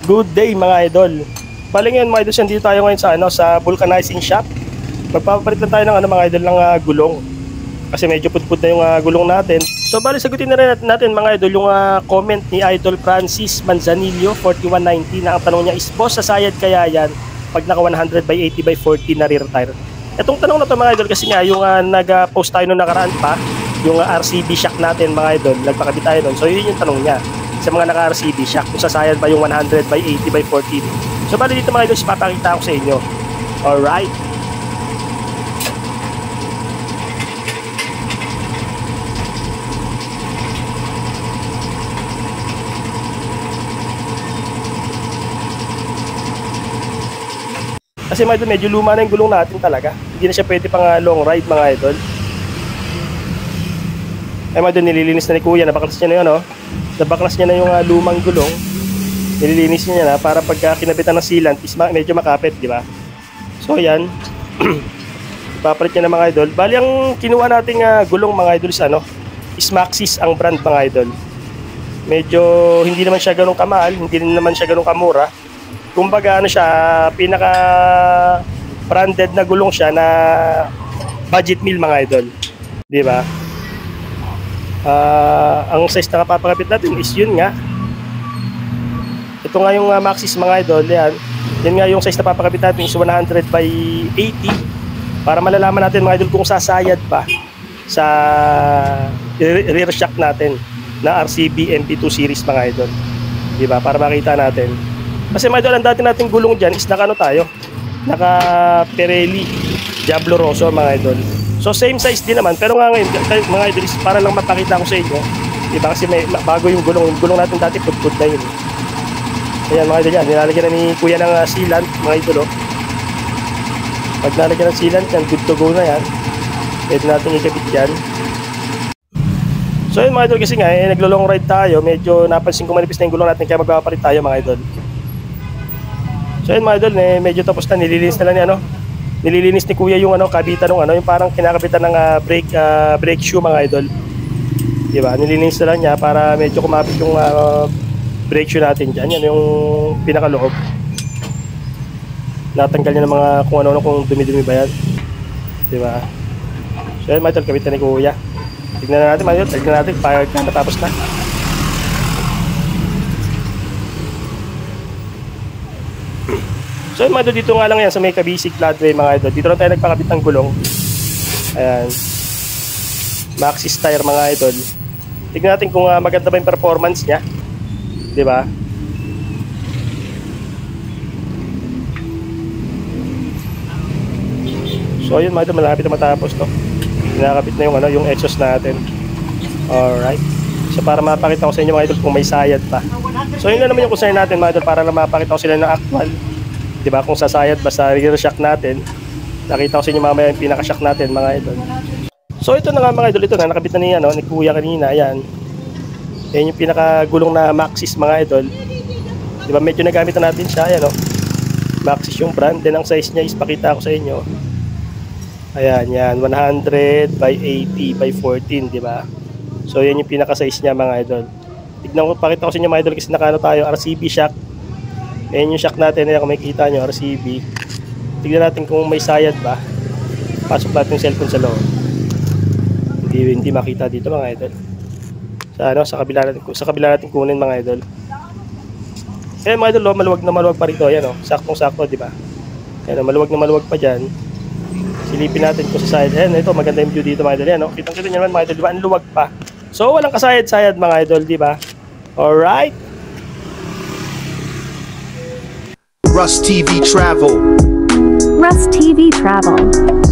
Good day mga idol. Bali ngayon mga idol, dito tayo ngayon sa vulcanizing shop. Magpapapalit lang tayo ng mga idol ng gulong. Kasi medyo pudpud na yung gulong natin. So bali sagutin na rin natin mga idol yung comment ni Idol Francis Manzanillo 4190 na ang tanong niya is, boss, sasayad kaya yan pag naka 100 by 80 by 40 na rear tire? Itong tanong na to mga idol kasi nga yung nag-post tayo nung nakaraan pa, yung RCB shock natin mga idol, nagpakabit tayo nun. So yun yung tanong niya sa mga naka-RCB shock, kung sasayad ba yung 100 by 80 by 14. So bali dito mga idol, papakita ko sa inyo. Alright. Kasi mga idol, medyo luma na yung gulong natin talaga. Hindi na siya pwede pang long ride mga idol. Ay mga idol, nililinis na ni kuya, nabaklas niya na yun, nabaklas niya na yung lumang gulong. Nililinis niya na para pagka kinabitan ng sealant is medyo makapit, di ba? So yan. Ipapalit niya na mga idol. Bali ang kinuha nating gulong mga idol is Maxxis ang brand mga idol. Medyo hindi naman siya ganun kamahal, hindi naman siya ganun kamura. Kumbaga siya, pinaka branded na gulong siya na budget meal mga idol. Di ba? Ang size na kapapakapit natin is yun nga. Ito nga yung Maxxis mga idol. Yan nga yung size na papakapit natin is 100 by 80. Para malalaman natin mga idol kung sasayad pa sa rear shock natin na RCB MP2 series mga idol. Di ba? Para makita natin. Kasi mga idol, ang dati nating gulong dyan is naka Pirelli Diablo Rosso mga idol. So same size din naman, pero nga ngayon mga idol, para lang mapakita ko sa inyo, diba, kasi may bago yung gulong natin dati, pudpud na yun. Ayan mga idol, yan nilalagyan na ni kuya ng sealant mga idol. Pag nalagyan ng sealant yan, good to go na yan. Pwede natin ikabit yan. So yun mga idol, kasi nga naglo-long ride tayo, medyo napansin ko manipis na yung gulong natin, kaya magpapalit tayo mga idol. So yun mga idol, medyo tapos na, nililinis na lang niya, nililinis ni kuya yung kabitan ng yung parang kinakabitan ng brake shoe mga idol. Diba? Nililinis na lang niya para medyo kumapit yung brake shoe natin dyan. Yan yung pinakaloob. Natanggal niya ng mga kung kung dumi-dumi ba yan. Diba? So yun mga idol, kabitan ni kuya. Tignan na natin mga idol, tignan natin pag natapos na. So yun mga idol, dito nga lang yan sa may Kabisig Floodway mga idol. Dito lang tayo nagpakabit ng gulong. Ayan. Maxxis tire mga idol. Tignan natin kung maganda ba yung performance niya. Diba? So yun mga idol, malapit na matapos to. Kinakabit na yung exhaust natin. Alright. So para mapakita ko sa inyo mga idol kung may sayad pa. So yun na naman yung concern natin mga idol, para lang mapakita ko sila ng actual. Diba, kung sasayad ba sa rear shock natin. Nakita ko sa inyo mamaya yung pinaka-shock natin mga idol. So ito na nga mga idol, ito na nakabit na ni kuya kanina. Ayan. Yan yung pinaka-gulong na Maxxis mga idol. Diba, medyo nagamit na natin siya. Ayan Maxxis yung brand. Then ang size niya is pakita ko sa inyo. Ayan, yan. 100 by 80 by 14, diba? So yan yung pinaka-size niya mga idol. Tignan ko, pakita ko sa inyo mga idol, kasi nakano tayo, RCB shock. Ayan yung shock natin, kung may kita nyo, RCB. Tignan natin kung may sayad ba. Pasok natin yung cellphone sa loob. Hindi makita dito mga idol. Sa kabila natin kunin mga idol. Ayan mga idol, maluwag na maluwag pa rito. Ayan saktong-sakto, di ba? Ayan maluwag na maluwag pa dyan. Silipin natin kung sa side. Ayan, ito maganda yung view dito mga idol. Ayan kitang-kita nyo naman mga idol, di ba? Ang luwag pa. So walang kasayad-sayad mga idol, di ba? Alright. Russ TV Travel. Russ TV Travel.